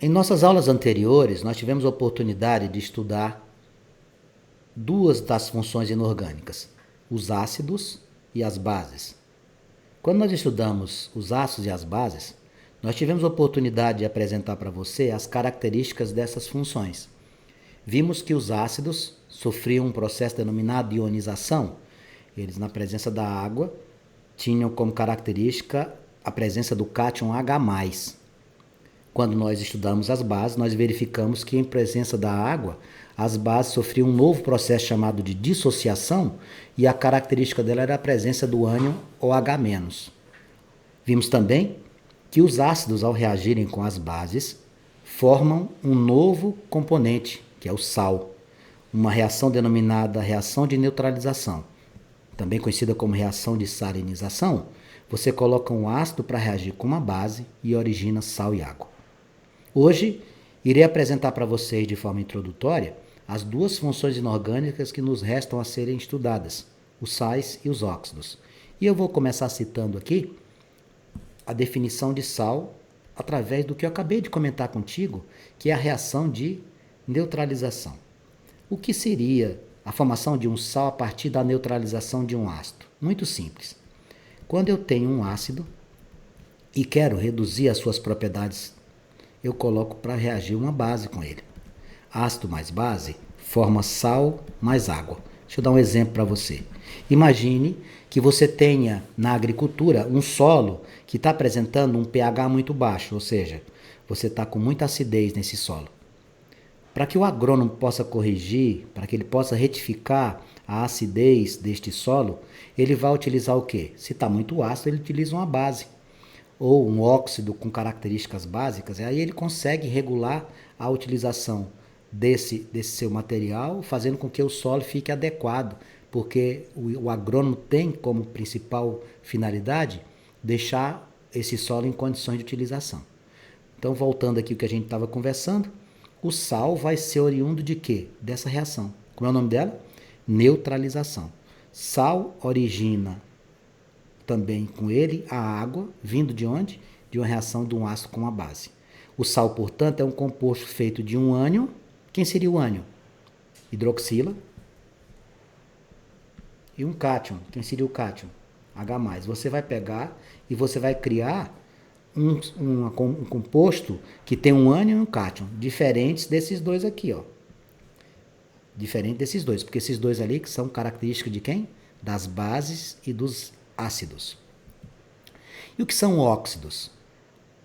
Em nossas aulas anteriores, nós tivemos a oportunidade de estudar duas das funções inorgânicas, os ácidos e as bases. Quando nós estudamos os ácidos e as bases, nós tivemos a oportunidade de apresentar para você as características dessas funções. Vimos que os ácidos sofriam um processo denominado ionização. Eles, na presença da água, tinham como característica a presença do cátion H+. Quando nós estudamos as bases, nós verificamos que em presença da água, as bases sofriam um novo processo chamado de dissociação e a característica dela era a presença do ânion OH-. Vimos também que os ácidos, ao reagirem com as bases, formam um novo componente, que é o sal, uma reação denominada reação de neutralização, também conhecida como reação de salinização. Você coloca um ácido para reagir com uma base e origina sal e água. Hoje, irei apresentar para vocês de forma introdutória as duas funções inorgânicas que nos restam a serem estudadas, os sais e os óxidos. E eu vou começar citando aqui a definição de sal através do que eu acabei de comentar contigo, que é a reação de neutralização. O que seria a formação de um sal a partir da neutralização de um ácido? Muito simples. Quando eu tenho um ácido e quero reduzir as suas propriedades, eu coloco para reagir uma base com ele. Ácido mais base forma sal mais água. Deixa eu dar um exemplo para você. Imagine que você tenha na agricultura um solo que está apresentando um pH muito baixo, ou seja, você está com muita acidez nesse solo. Para que o agrônomo possa corrigir, para que ele possa retificar a acidez deste solo, ele vai utilizar o quê? Se está muito ácido, ele utiliza uma base ou um óxido com características básicas, e aí ele consegue regular a utilização desse seu material, fazendo com que o solo fique adequado, porque o agrônomo tem como principal finalidade deixar esse solo em condições de utilização. Então, voltando aqui ao que a gente estava conversando, o sal vai ser oriundo de quê? Dessa reação. Como é o nome dela? Neutralização. Sal origina também com ele a água, vindo de onde? De uma reação de um ácido com uma base. O sal, portanto, é um composto feito de um ânion. Quem seria o ânion? Hidroxila. E um cátion. Quem seria o cátion? H+. Você vai pegar e você vai criar um composto que tem um ânion e um cátion, diferentes desses dois aqui, ó. Diferente desses dois, porque esses dois ali que são características de quem? Das bases e dos ácidos. E o que são óxidos?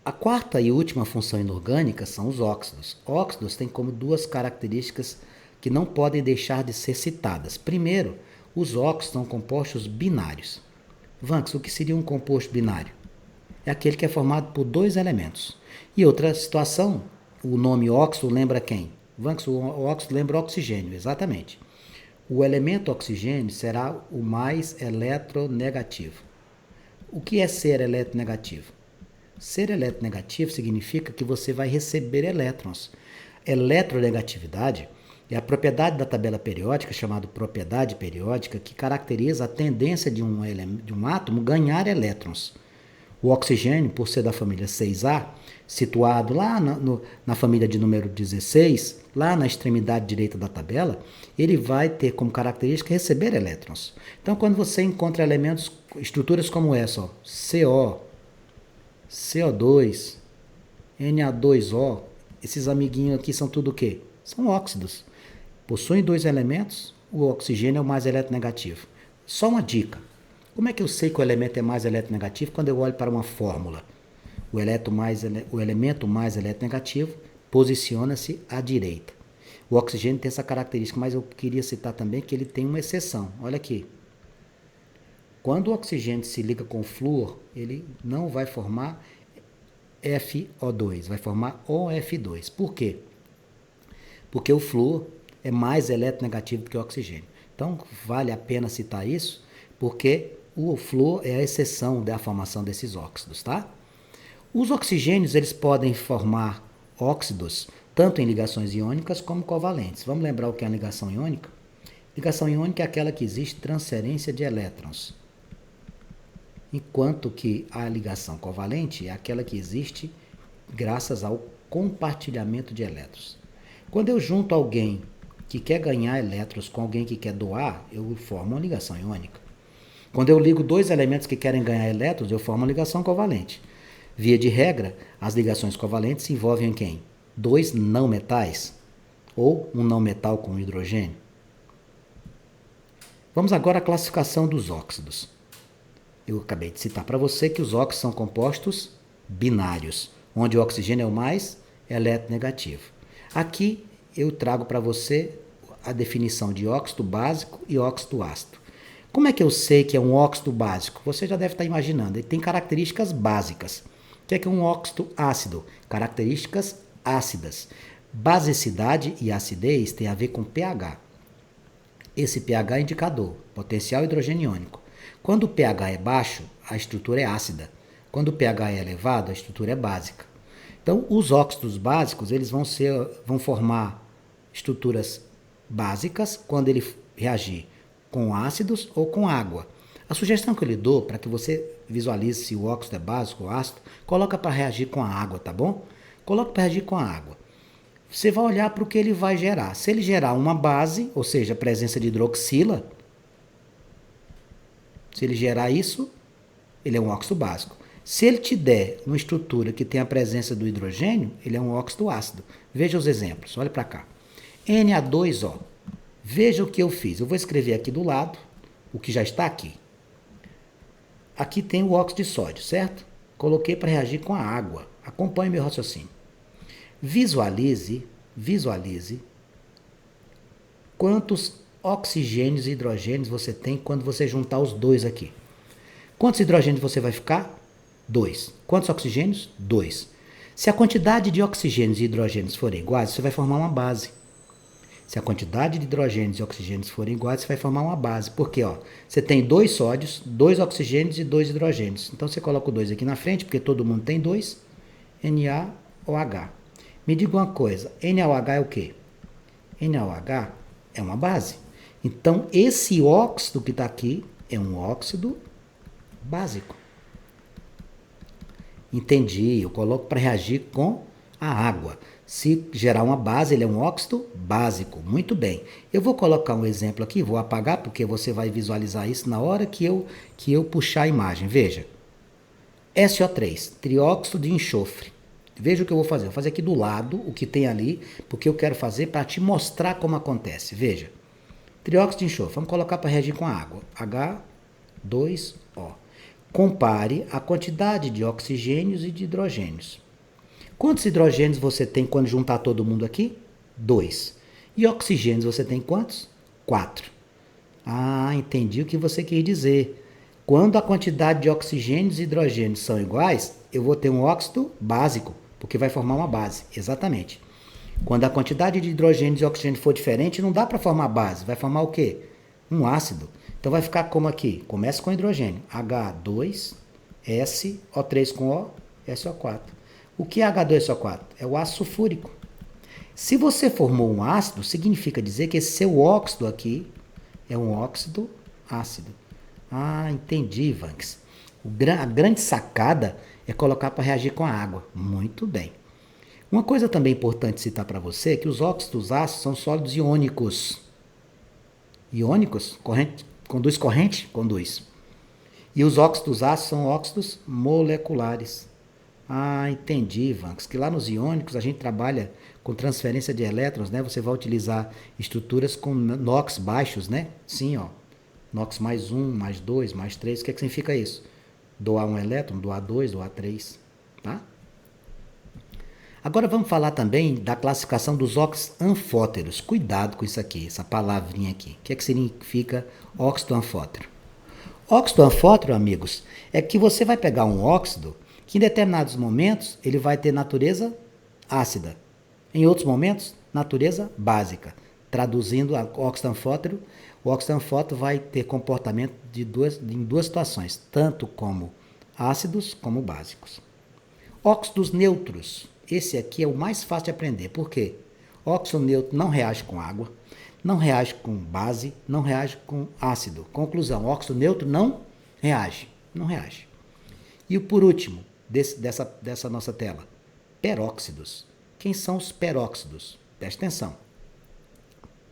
A quarta e última função inorgânica são os óxidos. Óxidos têm como duas características que não podem deixar de ser citadas. Primeiro, os óxidos são compostos binários. Vanks, o que seria um composto binário? É aquele que é formado por dois elementos. E outra situação, o nome óxido lembra quem? Vanks, o óxido lembra oxigênio, exatamente. O elemento oxigênio será o mais eletronegativo. O que é ser eletronegativo? Ser eletronegativo significa que você vai receber elétrons. Eletronegatividade é a propriedade da tabela periódica, chamada propriedade periódica, que caracteriza a tendência de um átomo ganhar elétrons. O oxigênio, por ser da família 6A, situado lá na família de número 16, lá na extremidade direita da tabela, ele vai ter como característica receber elétrons. Então, quando você encontra elementos, estruturas como essa, ó, CO, CO2, Na2O, esses amiguinhos aqui são tudo o quê? São óxidos. Possuem dois elementos, o oxigênio é o mais eletronegativo. Só uma dica. Como é que eu sei que o elemento é mais eletronegativo? Quando eu olho para uma fórmula. O elemento mais eletronegativo posiciona-se à direita. O oxigênio tem essa característica, mas eu queria citar também que ele tem uma exceção. Olha aqui. Quando o oxigênio se liga com o flúor, ele não vai formar FO2, vai formar OF2. Por quê? Porque o flúor é mais eletronegativo do que o oxigênio. Então, vale a pena citar isso, porque o flúor é a exceção da formação desses óxidos, tá? Os oxigênios, eles podem formar óxidos tanto em ligações iônicas como covalentes. Vamos lembrar o que é a ligação iônica? Ligação iônica é aquela que existe transferência de elétrons, enquanto que a ligação covalente é aquela que existe graças ao compartilhamento de elétrons. Quando eu junto alguém que quer ganhar elétrons com alguém que quer doar, eu formo uma ligação iônica. Quando eu ligo dois elementos que querem ganhar elétrons, eu formo uma ligação covalente. Via de regra, as ligações covalentes envolvem quem? Dois não metais, ou um não metal com hidrogênio. Vamos agora à classificação dos óxidos. Eu acabei de citar para você que os óxidos são compostos binários, onde o oxigênio é o mais eletronegativo. Aqui eu trago para você a definição de óxido básico e óxido ácido. Como é que eu sei que é um óxido básico? Você já deve estar imaginando, ele tem características básicas. O que é um óxido ácido? Características ácidas. Basicidade e acidez tem a ver com pH. Esse pH é indicador, potencial hidrogênio iônico. Quando o pH é baixo, a estrutura é ácida. Quando o pH é elevado, a estrutura é básica. Então, os óxidos básicos, eles vão formar estruturas básicas quando ele reagir com ácidos ou com água. A sugestão que eu lhe dou para que você visualize se o óxido é básico ou ácido, coloca para reagir com a água, tá bom? Coloca para reagir com a água. Você vai olhar para o que ele vai gerar. Se ele gerar uma base, ou seja, a presença de hidroxila, se ele gerar isso, ele é um óxido básico. Se ele te der uma estrutura que tem a presença do hidrogênio, ele é um óxido ácido. Veja os exemplos, olha para cá. Na2O. Veja o que eu fiz. Eu vou escrever aqui do lado o que já está aqui. Aqui tem o óxido de sódio, certo? Coloquei para reagir com a água. Acompanhe meu raciocínio. Visualize quantos oxigênios e hidrogênios você tem quando você juntar os dois aqui. Quantos hidrogênios você vai ficar? 2. Quantos oxigênios? 2. Se a quantidade de oxigênios e hidrogênios forem iguais, você vai formar uma base. Se a quantidade de hidrogênios e oxigênios forem iguais, você vai formar uma base. Porque você tem 2 sódios, 2 oxigênios e 2 hidrogênios. Então você coloca o 2 aqui na frente, porque todo mundo tem 2, NaOH. Me diga uma coisa, NaOH é o quê? NaOH é uma base. Então, esse óxido que está aqui é um óxido básico. Entendi, eu coloco para reagir com a água. Se gerar uma base, ele é um óxido básico. Muito bem. Eu vou colocar um exemplo aqui, vou apagar, porque você vai visualizar isso na hora que eu puxar a imagem. Veja. SO3, trióxido de enxofre. Veja o que eu vou fazer. Vou fazer aqui do lado o que tem ali, porque eu quero fazer para te mostrar como acontece. Veja. Trióxido de enxofre. Vamos colocar para reagir com a água. H2O. Compare a quantidade de oxigênios e de hidrogênios. Quantos hidrogênios você tem quando juntar todo mundo aqui? 2. E oxigênios você tem quantos? 4. Ah, entendi o que você quis dizer. Quando a quantidade de oxigênios e hidrogênios são iguais, eu vou ter um óxido básico, porque vai formar uma base. Exatamente. Quando a quantidade de hidrogênios e oxigênio for diferente, não dá para formar base. Vai formar o quê? Um ácido. Então vai ficar como aqui? Começa com hidrogênio. H2S, O3 com O, SO4. O que é H2SO4? É o ácido sulfúrico. Se você formou um ácido, significa dizer que esse seu óxido aqui é um óxido ácido. Ah, entendi, Vanks. A grande sacada é colocar para reagir com a água. Muito bem. Uma coisa também importante citar para você é que os óxidos ácidos são sólidos iônicos. Iônicos? Corrente? Conduz corrente? Conduz. E os óxidos ácidos são óxidos moleculares. Ah, entendi, Vanks, que lá nos iônicos a gente trabalha com transferência de elétrons, né? Você vai utilizar estruturas com NOx baixos, né? Sim, ó. NOx mais 1, mais 2, mais 3. O que significa isso? Doar um elétron, doar 2, doar 3, tá? Agora vamos falar também da classificação dos óxidos anfóteros. Cuidado com isso aqui, essa palavrinha aqui. O que é que significa óxido anfótero? Óxido anfótero, amigos, é que você vai pegar um óxido que em determinados momentos ele vai ter natureza ácida. Em outros momentos, natureza básica. Traduzindo a óxido anfótero, o óxido anfótero vai ter comportamento em duas situações, tanto como ácidos como básicos. Óxidos neutros. Esse aqui é o mais fácil de aprender. Por quê? Óxido neutro não reage com água, não reage com base, não reage com ácido. Conclusão, óxido neutro não reage. Não reage. E por último, dessa nossa tela, peróxidos. Quem são os peróxidos? Preste atenção.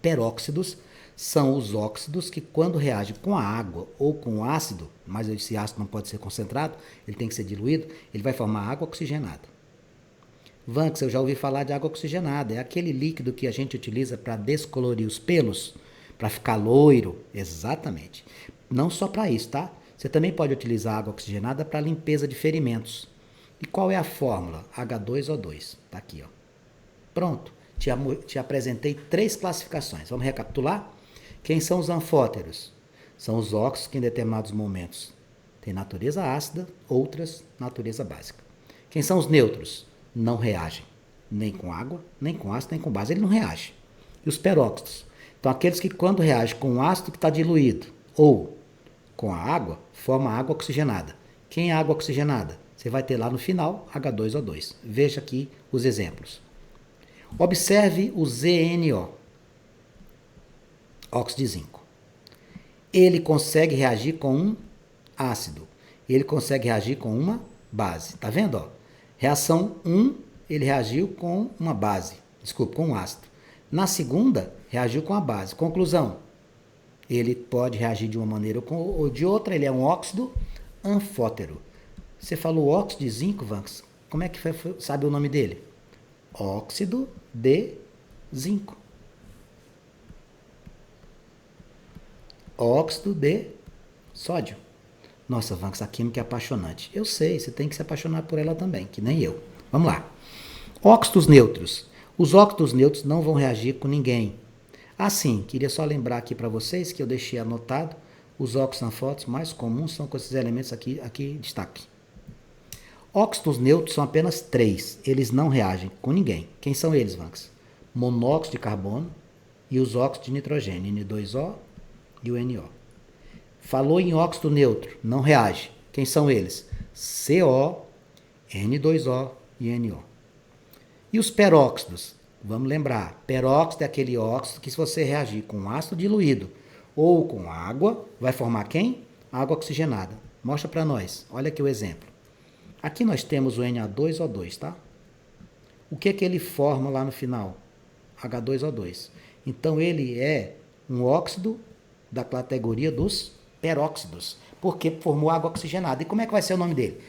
Peróxidos são os óxidos que, quando reagem com a água ou com o ácido, mas esse ácido não pode ser concentrado, ele tem que ser diluído, ele vai formar água oxigenada. Vanks, eu já ouvi falar de água oxigenada. É aquele líquido que a gente utiliza para descolorir os pelos, para ficar loiro. Exatamente. Não só para isso, tá? Você também pode utilizar água oxigenada para limpeza de ferimentos. E qual é a fórmula? H2O2. Tá aqui, ó. Pronto. Te apresentei 3 classificações. Vamos recapitular? Quem são os anfóteros? São os óxidos que em determinados momentos têm natureza ácida, outras natureza básica. Quem são os nêutros? Não reagem, nem com água, nem com ácido, nem com base. Ele não reage. E os peróxidos? Então, aqueles que quando reagem com o ácido que está diluído ou com a água, forma água oxigenada. Quem é água oxigenada? Você vai ter lá no final H2O2. Veja aqui os exemplos. Observe o ZNO, óxido de zinco. Ele consegue reagir com um ácido. Ele consegue reagir com uma base. Tá vendo, ó? Reação 1, ele reagiu com uma base, com um ácido. Na segunda, reagiu com a base. Conclusão, ele pode reagir de uma maneira ou de outra, ele é um óxido anfótero. Você falou óxido de zinco, Vanks? Como é que sabe o nome dele? Óxido de zinco. Óxido de sódio. Nossa, Vanks, a química é apaixonante. Eu sei, você tem que se apaixonar por ela também, que nem eu. Vamos lá. Óxidos neutros. Os óxidos neutros não vão reagir com ninguém. Assim, queria só lembrar aqui para vocês que eu deixei anotado os óxidos anfóticos mais comuns são com esses elementos aqui em destaque. Óxidos neutros são apenas 3. Eles não reagem com ninguém. Quem são eles, Vanks? Monóxido de carbono e os óxidos de nitrogênio, N2O e o NO. Falou em óxido neutro, não reage. Quem são eles? CO, N2O e NO. E os peróxidos? Vamos lembrar, peróxido é aquele óxido que se você reagir com ácido diluído ou com água, vai formar quem? Água oxigenada. Mostra para nós. Olha aqui o exemplo. Aqui nós temos o Na2O2, tá? O que ele forma lá no final? H2O2. Então ele é um óxido da categoria dos peróxidos, porque formou água oxigenada. E como é que vai ser o nome dele?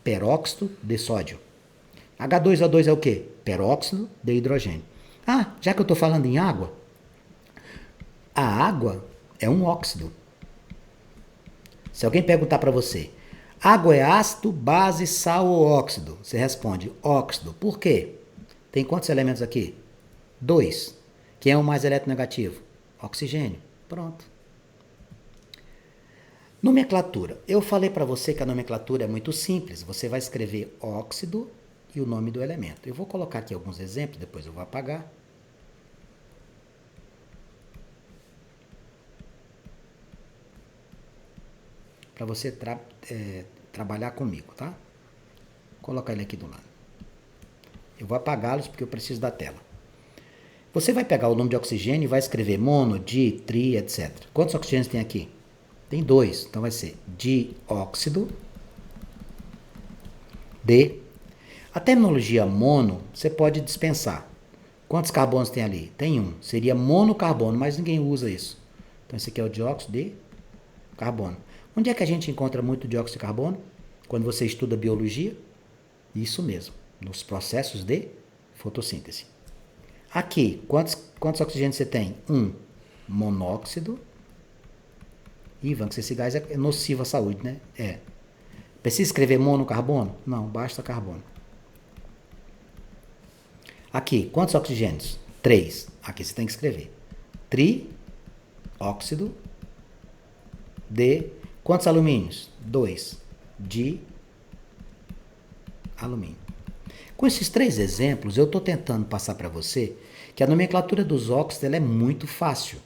Peróxido de sódio. H2O2 é o quê? Peróxido de hidrogênio. Ah, já que eu estou falando em água, a água é um óxido. Se alguém perguntar para você, água é ácido, base, sal ou óxido? Você responde, óxido. Por quê? Tem quantos elementos aqui? 2. Quem é o mais eletronegativo? Oxigênio. Pronto. Nomenclatura. Eu falei para você que a nomenclatura é muito simples. Você vai escrever óxido e o nome do elemento. Eu vou colocar aqui alguns exemplos, depois eu vou apagar. Para você trabalhar comigo, tá? Vou colocar ele aqui do lado. Eu vou apagá-los porque eu preciso da tela. Você vai pegar o nome de oxigênio e vai escrever mono, di, tri, etc. Quantos oxigênios tem aqui? Tem 2. Então vai ser dióxido de... A terminologia mono, você pode dispensar. Quantos carbonos tem ali? Tem 1. Seria monocarbono, mas ninguém usa isso. Então esse aqui é o dióxido de carbono. Onde é que a gente encontra muito dióxido de carbono? Quando você estuda biologia? Isso mesmo, nos processos de fotossíntese. Aqui, quantos oxigênios você tem? 1. Monóxido. Ivan, que esse gás é nocivo à saúde, né? É. Precisa escrever monocarbono? Não, basta carbono. Aqui, quantos oxigênios? 3. Aqui você tem que escrever. Trióxido de... Quantos alumínios? 2. De alumínio. Com esses 3 exemplos, eu estou tentando passar para você que a nomenclatura dos óxidos ela é muito fácil.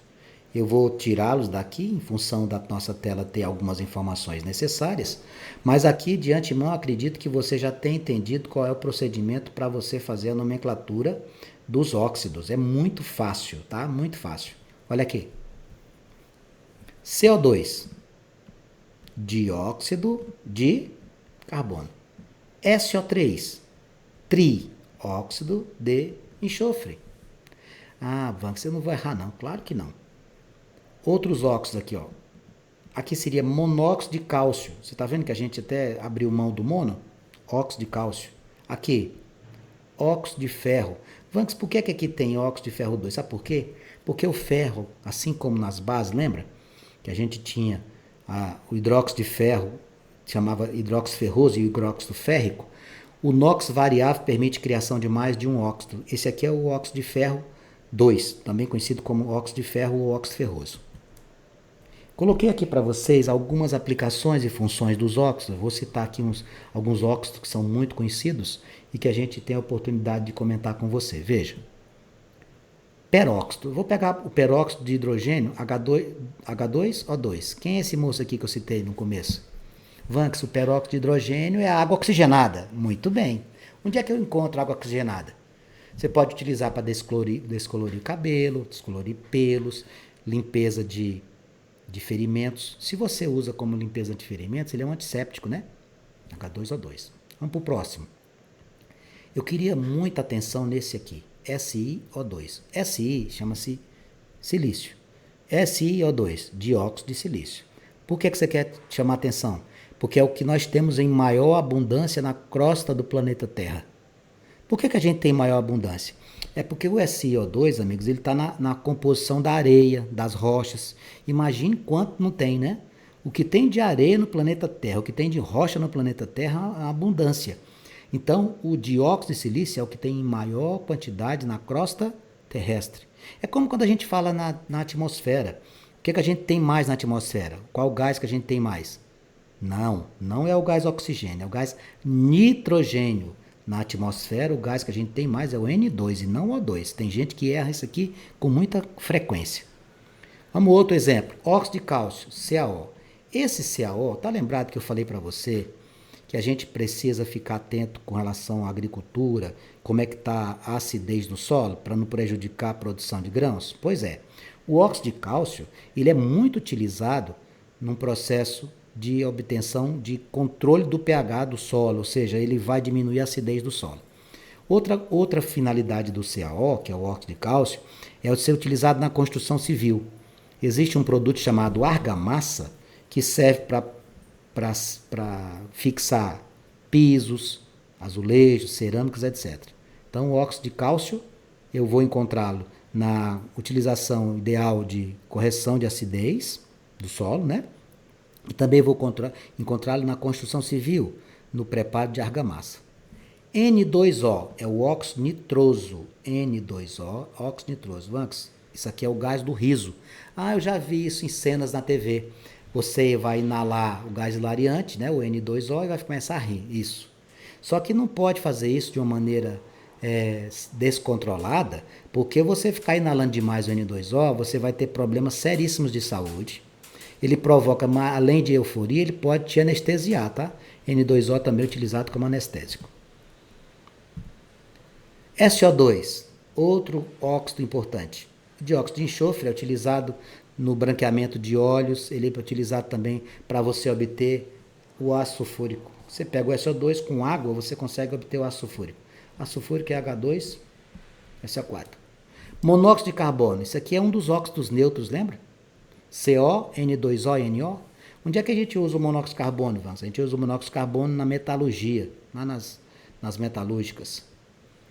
Eu vou tirá-los daqui, em função da nossa tela ter algumas informações necessárias, mas aqui, de antemão, acredito que você já tenha entendido qual é o procedimento para você fazer a nomenclatura dos óxidos. É muito fácil, tá? Muito fácil. Olha aqui. CO2, dióxido de carbono. SO3, óxido de enxofre. Ah, Van, você não vai errar não. Claro que não. Outros óxidos aqui, ó. Aqui seria monóxido de cálcio. Você está vendo que a gente até abriu mão do mono? Óxido de cálcio. Aqui, óxido de ferro. Vanks, por que aqui tem óxido de ferro 2? Sabe por quê? Porque o ferro, assim como nas bases, lembra? Que a gente tinha o hidróxido de ferro, chamava hidróxido ferroso e o hidróxido férrico. O NOx variável permite criação de mais de um óxido. Esse aqui é o óxido de ferro 2, também conhecido como óxido de ferro ou óxido ferroso. Coloquei aqui para vocês algumas aplicações e funções dos óxidos. Vou citar aqui alguns óxidos que são muito conhecidos e que a gente tem a oportunidade de comentar com você. Veja. Peróxido. Vou pegar o peróxido de hidrogênio, H2O2. Quem é esse moço aqui que eu citei no começo? Vanks, o peróxido de hidrogênio é a água oxigenada. Muito bem. Onde é que eu encontro água oxigenada? Você pode utilizar para descolorir cabelo, descolorir pelos, limpeza de ferimentos. Se você usa como limpeza de ferimentos, ele é um antisséptico, né? H2O2. Vamos para o próximo. Eu queria muita atenção nesse aqui, SiO2. Si chama-se silício. SiO2, dióxido de silício. Por que você quer chamar atenção? Porque é o que nós temos em maior abundância na crosta do planeta Terra. Por que a gente tem maior abundância? É porque o SiO2, amigos, ele está na composição da areia, das rochas. Imagine quanto não tem, né? O que tem de areia no planeta Terra, o que tem de rocha no planeta Terra, a abundância. Então, o dióxido de silício é o que tem em maior quantidade na crosta terrestre. É como quando a gente fala na atmosfera. O que a gente tem mais na atmosfera? Qual gás que a gente tem mais? Não é o gás oxigênio, é o gás nitrogênio. Na atmosfera, o gás que a gente tem mais é o N2 e não o O2. Tem gente que erra isso aqui com muita frequência. Vamos outro exemplo. Óxido de cálcio, CaO. Esse CaO, tá lembrado que eu falei para você que a gente precisa ficar atento com relação à agricultura, como é que está a acidez do solo, para não prejudicar a produção de grãos? Pois é, o óxido de cálcio ele é muito utilizado num processo de obtenção de controle do pH do solo, ou seja, ele vai diminuir a acidez do solo. Outra finalidade do CaO, que é o óxido de cálcio, é o ser utilizado na construção civil. Existe um produto chamado argamassa que serve para fixar pisos, azulejos, cerâmicas, etc. Então, o óxido de cálcio, eu vou encontrá-lo na utilização ideal de correção de acidez do solo, né? E também vou encontrá-lo na construção civil, no preparo de argamassa. N2O é o óxido nitroso. N2O, óxido nitroso. Vanks, isso aqui é o gás do riso. Eu já vi isso em cenas na TV. Você vai inalar o gás hilariante, né, o N2O, e vai começar a rir. Isso. Só que não pode fazer isso de uma maneira descontrolada, porque você ficar inalando demais o N2O, você vai ter problemas seríssimos de saúde. Ele provoca, além de euforia, ele pode te anestesiar, tá? N2O também é utilizado como anestésico. SO2, outro óxido importante. O dióxido de enxofre é utilizado no branqueamento de óleos, ele é utilizado também para você obter o ácido sulfúrico. Você pega o SO2 com água, você consegue obter o ácido sulfúrico. O ácido sulfúrico é H2, SO4. Monóxido de carbono, isso aqui é um dos óxidos neutros, lembra? CO, N2O e NO. Onde é que a gente usa o monóxido de carbono, Vans? A gente usa o monóxido de carbono na metalurgia, lá nas metalúrgicas.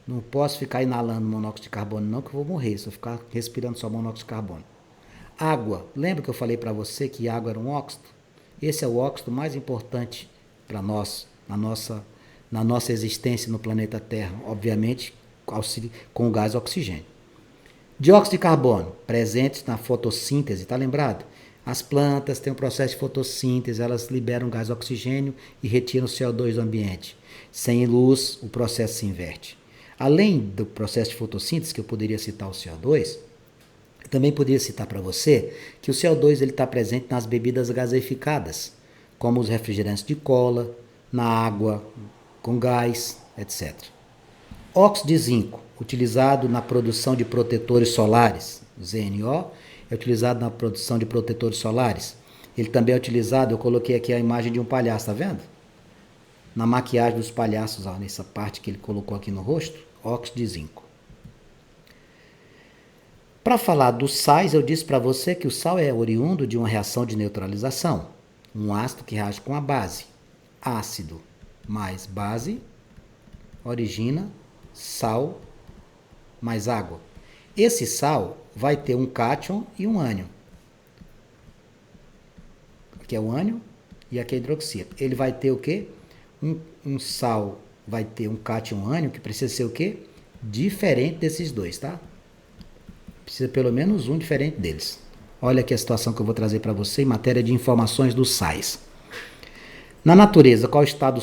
Não posso ficar inalando monóxido de carbono não, que eu vou morrer se eu ficar respirando só monóxido de carbono. Água. Lembra que eu falei para você que água era um óxido? Esse é o óxido mais importante para nós, na nossa existência no planeta Terra. Obviamente, com o gás oxigênio. Dióxido de carbono, presente na fotossíntese, tá lembrado? As plantas têm um processo de fotossíntese, elas liberam gás oxigênio e retiram o CO2 do ambiente. Sem luz, o processo se inverte. Além do processo de fotossíntese, que eu poderia citar o CO2, eu também poderia citar para você que o CO2 está presente nas bebidas gaseificadas, como os refrigerantes de cola, na água com gás, etc. Óxido de zinco, utilizado na produção de protetores solares, ZNO, é utilizado na produção de protetores solares. Ele também é utilizado, eu coloquei aqui a imagem de um palhaço, tá vendo? Na maquiagem dos palhaços, ó, nessa parte que ele colocou aqui no rosto, óxido de zinco. Para falar dos sais, eu disse para você que o sal é oriundo de uma reação de neutralização. Um ácido que reage com a base. Ácido mais base origina sal mais água. Esse sal vai ter um cátion e um ânion. Aqui é o ânion e aqui é a hidroxia. Ele vai ter o quê? Um sal vai ter um cátion e um ânion que precisa ser o quê? Diferente desses dois, tá? Precisa pelo menos um diferente deles. Olha aqui a situação que eu vou trazer para você em matéria de informações dos sais. Na natureza, qual é o estado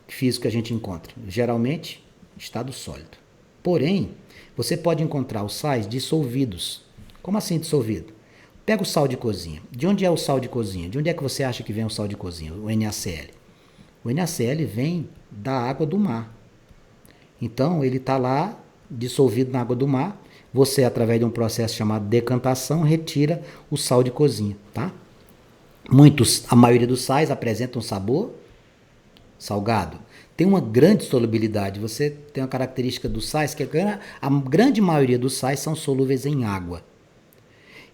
físico que a gente encontra? Geralmente, estado sólido. Porém, você pode encontrar os sais dissolvidos. Como assim dissolvido? Pega o sal de cozinha. De onde é o sal de cozinha? De onde é que você acha que vem o sal de cozinha? O NaCl. O NaCl vem da água do mar. Então, ele está lá dissolvido na água do mar. Você, através de um processo chamado decantação, retira o sal de cozinha, tá? A maioria dos sais apresenta um sabor salgado. Tem uma grande solubilidade. Você tem uma característica dos sais que a grande maioria dos sais são solúveis em água.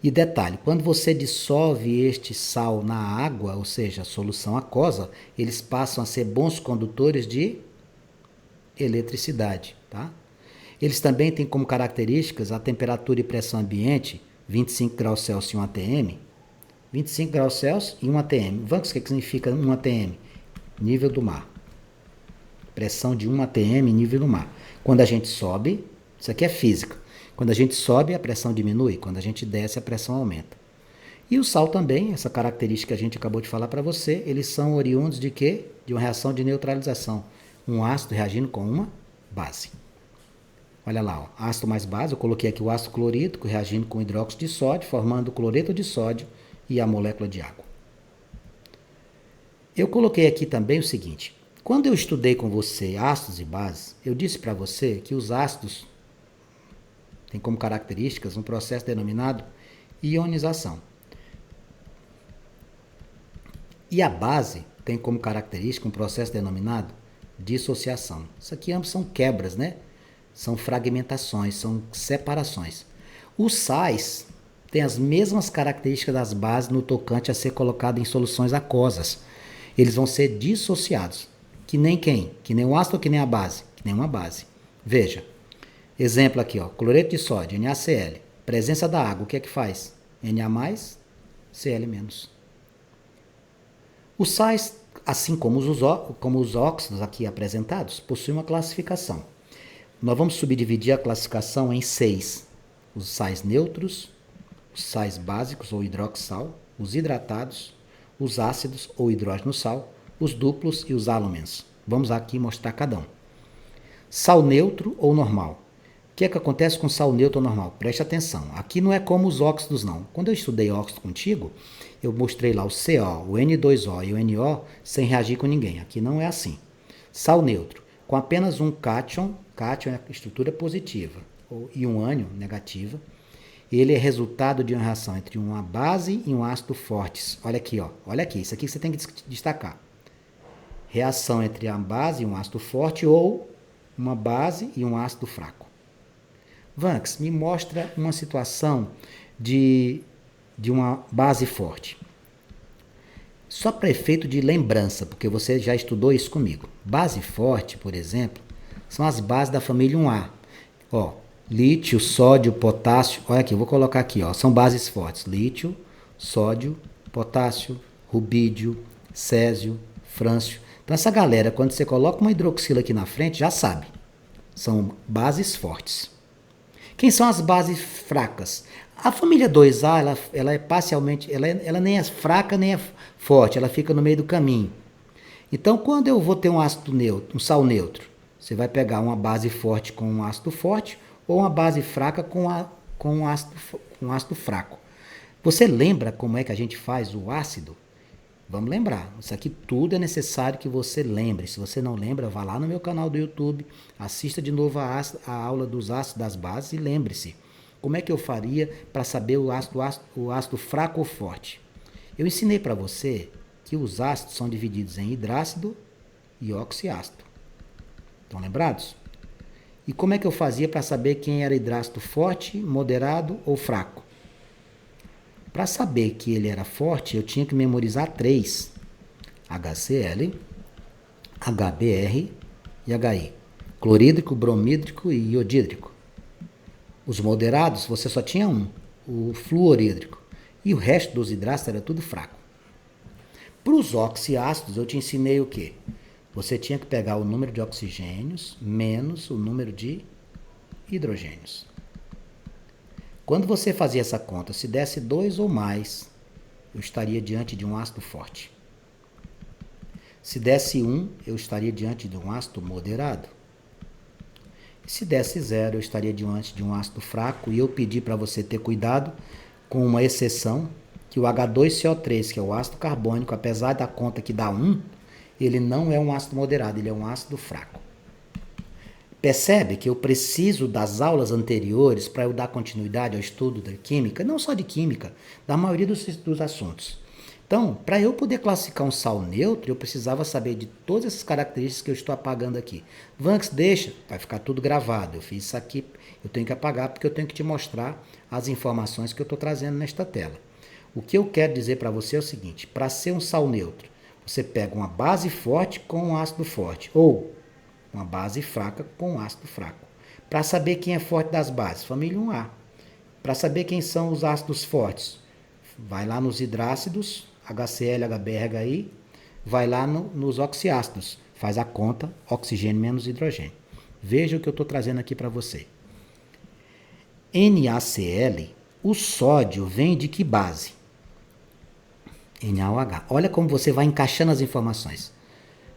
E detalhe, quando você dissolve este sal na água, ou seja, a solução aquosa, eles passam a ser bons condutores de eletricidade, tá? Eles também têm como características a temperatura e pressão ambiente, 25 graus Celsius e 1 atm. 25 graus Celsius e 1 atm. Vamos ver o que significa 1 atm? Nível do mar. Pressão de 1 atm, nível do mar. Quando a gente sobe, isso aqui é física. Quando a gente sobe, a pressão diminui. Quando a gente desce, a pressão aumenta. E o sal também, essa característica que a gente acabou de falar para você, eles são oriundos de quê? De uma reação de neutralização. Um ácido reagindo com uma base. Olha lá, ó, ácido mais base, eu coloquei aqui o ácido clorídrico reagindo com hidróxido de sódio, formando o cloreto de sódio e a molécula de água. Eu coloquei aqui também o seguinte, quando eu estudei com você ácidos e bases, eu disse para você que os ácidos têm como características um processo denominado ionização. E a base tem como característica um processo denominado dissociação. Isso aqui ambos são quebras, né? São fragmentações, são separações. Os sais têm as mesmas características das bases no tocante a ser colocado em soluções aquosas. Eles vão ser dissociados. Que nem quem? Que nem o ácido ou que nem a base? Que nem uma base. Veja. Exemplo aqui, ó, cloreto de sódio, NaCl. Presença da água, o que é que faz? Na+, Cl-. Os sais, assim como os óxidos aqui apresentados, possuem uma classificação. Nós vamos subdividir a classificação em 6. Os sais neutros, os sais básicos ou hidroxal, os hidratados, os ácidos ou hidrógeno-sal, os duplos e os álumens. Vamos aqui mostrar cada um. Sal neutro ou normal. O que é que acontece com sal neutro ou normal? Preste atenção. Aqui não é como os óxidos, não. Quando eu estudei óxido contigo, eu mostrei lá o CO, o N2O e o NO sem reagir com ninguém. Aqui não é assim. Sal neutro, com apenas um cátion, cátion é a estrutura positiva, e um ânion, negativa. Ele é resultado de uma reação entre uma base e um ácido fortes. Olha aqui, ó. Olha aqui, isso aqui você tem que destacar. Reação entre a base e um ácido forte ou uma base e um ácido fraco. Vanks, me mostra uma situação de uma base forte. Só para efeito de lembrança, porque você já estudou isso comigo. Base forte, por exemplo, são as bases da família 1A. Ó, lítio, sódio, potássio. Olha aqui, eu vou colocar aqui, ó, são bases fortes. Lítio, sódio, potássio, rubídio, césio, frâncio. Então essa galera, quando você coloca uma hidroxila aqui na frente, já sabe. São bases fortes. Quem são as bases fracas? A família 2A, ela é parcialmente, ela nem é fraca nem é forte, ela fica no meio do caminho. Então, quando eu vou ter um ácido neutro, um sal neutro, você vai pegar uma base forte com um ácido forte ou uma base fraca com um ácido fraco. Você lembra como é que a gente faz o ácido? Vamos lembrar. Isso aqui tudo é necessário que você lembre. Se você não lembra, vá lá no meu canal do YouTube, assista de novo a aula dos ácidos das bases e lembre-se. Como é que eu faria para saber o ácido fraco ou forte? Eu ensinei para você que os ácidos são divididos em hidrácido e oxiácido. Estão lembrados? E como é que eu fazia para saber quem era hidrácido forte, moderado ou fraco? Para saber que ele era forte, eu tinha que memorizar 3. HCl, HBr e HI. Clorídrico, bromídrico e iodídrico. Os moderados, você só tinha um, o fluorídrico. E o resto dos hidrácidos era tudo fraco. Para os oxiácidos, eu te ensinei o quê? Você tinha que pegar o número de oxigênios menos o número de hidrogênios. Quando você fazia essa conta, se desse 2 ou mais, eu estaria diante de um ácido forte. Se desse 1, eu estaria diante de um ácido moderado. E se desse 0, eu estaria diante de um ácido fraco. E eu pedi para você ter cuidado com uma exceção, que o H2CO3, que é o ácido carbônico, apesar da conta que dá 1, ele não é um ácido moderado, ele é um ácido fraco. Percebe que eu preciso das aulas anteriores para eu dar continuidade ao estudo da química, não só de química, da maioria dos assuntos. Então, para eu poder classificar um sal neutro, eu precisava saber de todas essas características que eu estou apagando aqui. Vanks, deixa, vai ficar tudo gravado. Eu fiz isso aqui, eu tenho que apagar porque eu tenho que te mostrar as informações que eu estou trazendo nesta tela. O que eu quero dizer para você é o seguinte, para ser um sal neutro, você pega uma base forte com um ácido forte, ou uma base fraca com um ácido fraco. Para saber quem é forte das bases, família 1A. Para saber quem são os ácidos fortes, vai lá nos hidrácidos, HCl, HBr, HI, vai lá nos oxiácidos, faz a conta, oxigênio menos hidrogênio. Veja o que eu estou trazendo aqui para você. NaCl, o sódio vem de que base? NaOH. Olha como você vai encaixando as informações.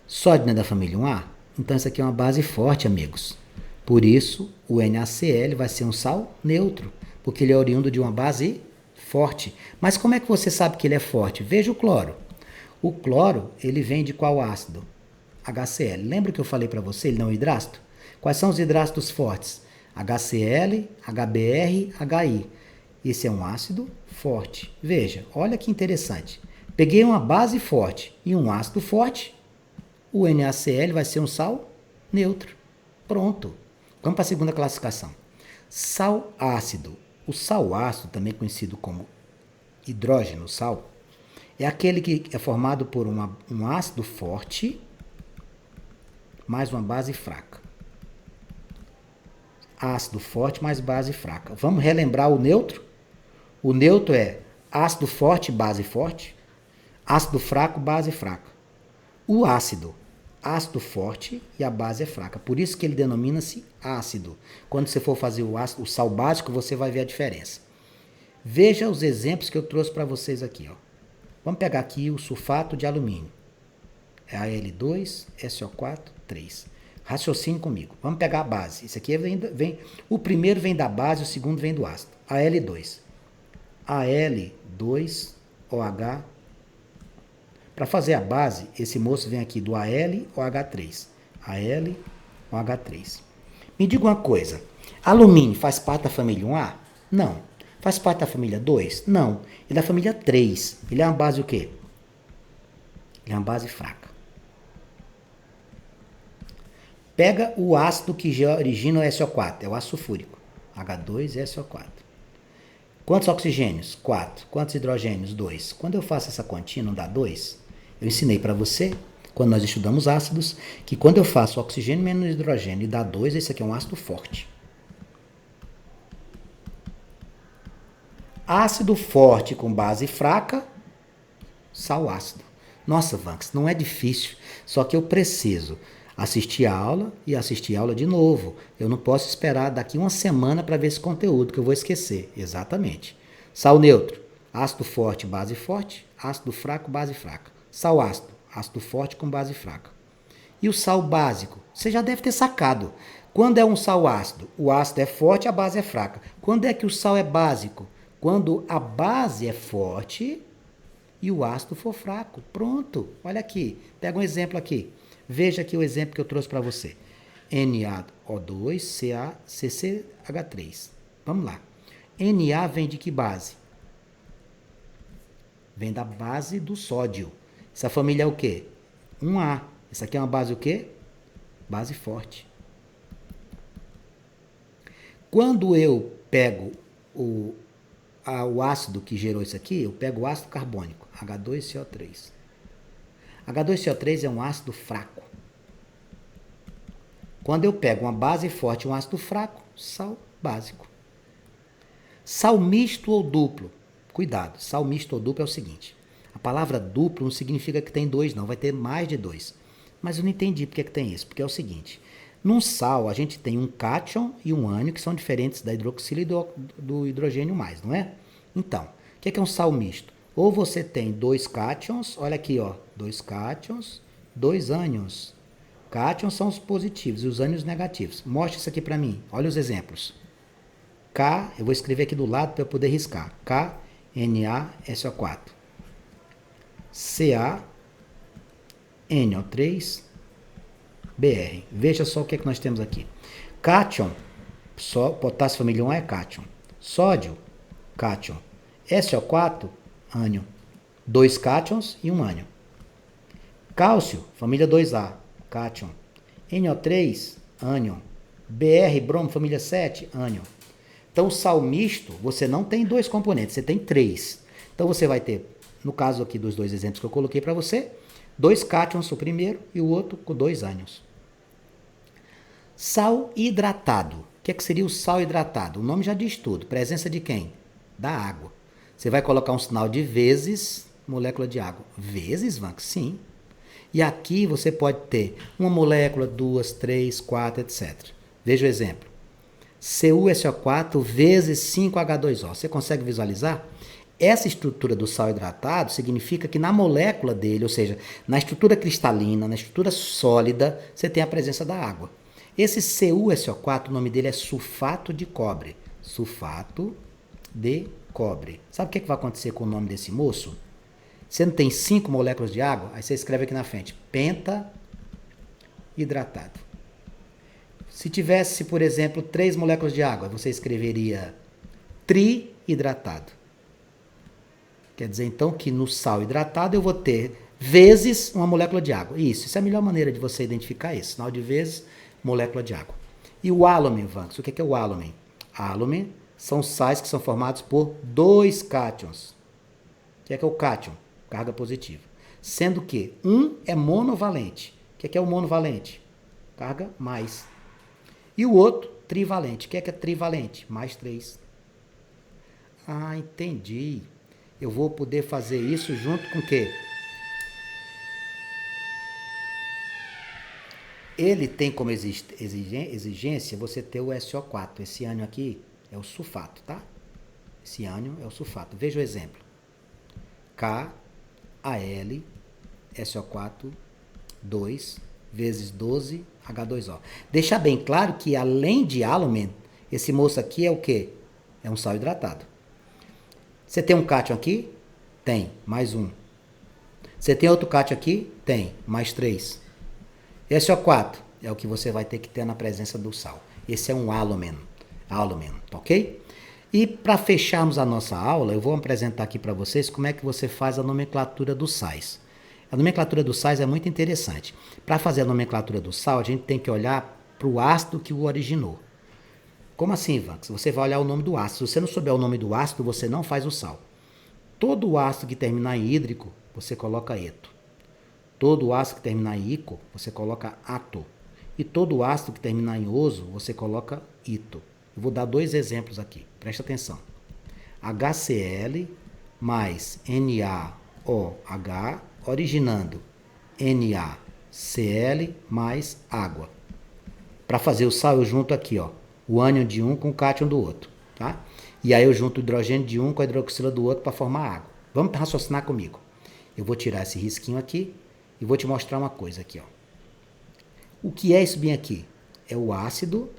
Sódio não é da família 1A? Então essa aqui é uma base forte, amigos. Por isso, o NaCl vai ser um sal neutro, porque ele é oriundo de uma base forte. Mas como é que você sabe que ele é forte? Veja o cloro. O cloro, ele vem de qual ácido? HCl. Lembra que eu falei para você, ele não é hidrácido? Quais são os hidrácidos fortes? HCl, HBr, HI. Esse é um ácido forte. Veja, olha que interessante. Peguei uma base forte e um ácido forte. O NaCl vai ser um sal neutro. Pronto. Vamos para a segunda classificação. Sal ácido. O sal ácido, também conhecido como hidrógeno sal, é aquele que é formado por um ácido forte mais uma base fraca. Ácido forte mais base fraca. Vamos relembrar o neutro? O neutro é ácido forte, base forte. Ácido fraco, base fraca. O ácido forte e a base é fraca. Por isso que ele denomina-se ácido. Quando você for fazer o sal básico, você vai ver a diferença. Veja os exemplos que eu trouxe para vocês aqui. Ó. Vamos pegar aqui o sulfato de alumínio. É Al2, SO4, 3. Raciocine comigo. Vamos pegar a base. Esse aqui o primeiro vem da base, o segundo vem do ácido. Al2. Al2OH. Para fazer a base, esse moço vem aqui do AlOH3. AlOH3. Me diga uma coisa. Alumínio faz parte da família 1A? Não. Faz parte da família 2? Não. Ele é da família 3. Ele é uma base o quê? Ele é uma base fraca. Pega o ácido que já origina o SO4. É o ácido sulfúrico. H2SO4. Quantos oxigênios? 4. Quantos hidrogênios? 2. Quando eu faço essa continha, não dá 2? Eu ensinei para você, quando nós estudamos ácidos, que quando eu faço oxigênio menos hidrogênio e dá 2, esse aqui é um ácido forte. Ácido forte com base fraca, sal ácido. Nossa, Vanks, não é difícil, só que eu preciso assistir a aula e assistir a aula de novo. Eu não posso esperar daqui uma semana para ver esse conteúdo, que eu vou esquecer. Exatamente. Sal neutro, ácido forte, base forte, ácido fraco, base fraca. Sal ácido, ácido forte com base fraca. E o sal básico, você já deve ter sacado. Quando é um sal ácido, o ácido é forte, a base é fraca. Quando é que o sal é básico? Quando a base é forte e o ácido for fraco. Pronto, olha aqui. Pega um exemplo aqui. Veja aqui o exemplo que eu trouxe para você. NaO2CaCCH3. Vamos lá. Na vem de que base? Vem da base do sódio. Essa família é o quê? 1A. Essa aqui é uma base o quê? Base forte. Quando eu pego o ácido que gerou isso aqui, eu pego o ácido carbônico, H2CO3. H2CO3 é um ácido fraco. Quando eu pego uma base forte e um ácido fraco, sal básico. Sal misto ou duplo. Cuidado, sal misto ou duplo é o seguinte. A palavra duplo não significa que tem dois, não. Vai ter mais de dois. Mas eu não entendi porque que tem isso. Porque é o seguinte. Num sal, a gente tem um cátion e um ânion, que são diferentes da hidroxila e do hidrogênio mais, não é? Então, o que é um sal misto? Ou você tem dois cátions, olha aqui, ó, dois cátions, dois ânions. Cátions são os positivos e os ânions negativos. Mostra isso aqui para mim. Olha os exemplos. K, eu vou escrever aqui do lado para eu poder riscar. KNaSO4. CaNO3, Br. Veja só o que é que nós temos aqui. Cátion, só potássio família 1 é cátion. Sódio, cátion. SO4, ânion. Dois cátions e um ânion. Cálcio, família 2A, cátion. NO3, ânion. Br, bromo, família 7, ânion. Então, o sal misto, você não tem dois componentes, você tem três. Então, você vai ter, no caso aqui dos dois exemplos que eu coloquei para você, dois cátions o primeiro e o outro com dois ânions. Sal hidratado. O que seria o sal hidratado? O nome já diz tudo. Presença de quem? Da água. Você vai colocar um sinal de vezes, molécula de água. Vezes, Vanx? Sim. E aqui você pode ter uma molécula, duas, três, quatro, etc. Veja o exemplo. CuSO4 vezes 5H2O. Você consegue visualizar? Essa estrutura do sal hidratado significa que na molécula dele, ou seja, na estrutura cristalina, na estrutura sólida, você tem a presença da água. Esse CuSO4, o nome dele é sulfato de cobre. Sulfato de cobre. Sabe o que vai acontecer com o nome desse moço? Você não tem 5 moléculas de água? Aí você escreve aqui na frente, penta hidratado. Se tivesse, por exemplo, 3 moléculas de água, você escreveria tri-hidratado. Quer dizer, então, que no sal hidratado eu vou ter vezes uma molécula de água. Isso é a melhor maneira de você identificar isso. Sinal de vezes, molécula de água. E o álumen, Vanx? O que é o álumen? Álumen são sais que são formados por dois cátions. O que é o cátion? Carga positiva. Sendo que um é monovalente. O que é o monovalente? Carga mais. E o outro, trivalente. O que é trivalente? Mais 3. Ah, entendi. Eu vou poder fazer isso junto com o quê? Ele tem como exigência você ter o SO4. Esse ânion aqui é o sulfato, tá? Esse ânion é o sulfato. Veja o exemplo. KAl SO4 2 vezes 12 H2O. Deixa bem claro que além de álumen, esse moço aqui é o quê? É um sal hidratado. Você tem um cátion aqui? Tem, mais 1. Você tem outro cátion aqui? Tem, mais 3. SO4 é o que você vai ter que ter na presença do sal. Esse é um álumen, ok? E para fecharmos a nossa aula, eu vou apresentar aqui para vocês como é que você faz a nomenclatura dos sais. A nomenclatura dos sais é muito interessante. Para fazer a nomenclatura do sal, a gente tem que olhar para o ácido que o originou. Como assim, Vanx? Você vai olhar o nome do ácido. Se você não souber o nome do ácido, você não faz o sal. Todo ácido que terminar em hídrico, você coloca eto. Todo ácido que terminar em ico, você coloca ato. E todo ácido que terminar em oso, você coloca ito. Eu vou dar 2 exemplos aqui. Presta atenção. HCl mais NaOH, originando NaCl mais água. Para fazer o sal, eu junto aqui, ó, o ânion de um com o cátion do outro, tá? E aí eu junto o hidrogênio de um com a hidroxila do outro para formar água. Vamos raciocinar comigo. Eu vou tirar esse risquinho aqui e vou te mostrar uma coisa aqui, ó. O que é isso bem aqui? É o ácido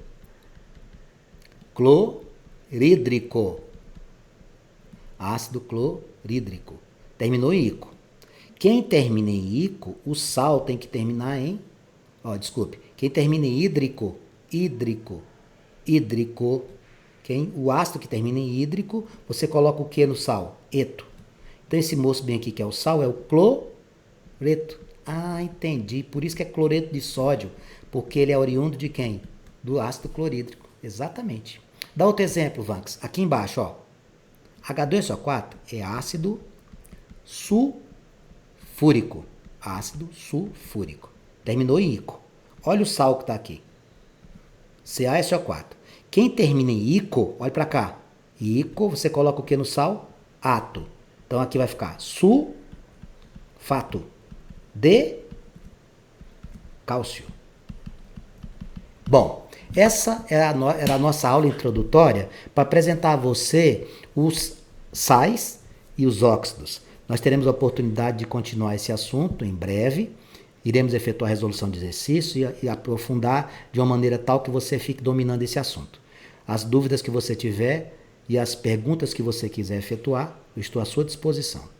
clorídrico. Ácido clorídrico. Terminou em ico. Quem termina em ico, o sal tem que terminar em... Quem termina em hídrico. O ácido que termina em hídrico, você coloca o que no sal? Eto. Então esse moço bem aqui que é o sal é o cloreto. Ah, entendi. Por isso que é cloreto de sódio, porque ele é oriundo de quem? Do ácido clorídrico. Exatamente. Dá outro exemplo, Vanks. Aqui embaixo, ó. H2SO4 é ácido sulfúrico. Ácido sulfúrico. Terminou em ico. Olha o sal que está aqui. CaSO4. Quem termina em ico, olha para cá. Ico, você coloca o que no sal? Ato. Então aqui vai ficar sulfato de cálcio. Bom, essa era a nossa aula introdutória para apresentar a você os sais e os óxidos. Nós teremos a oportunidade de continuar esse assunto em breve. Iremos efetuar a resolução de exercício e aprofundar de uma maneira tal que você fique dominando esse assunto. As dúvidas que você tiver e as perguntas que você quiser efetuar, eu estou à sua disposição.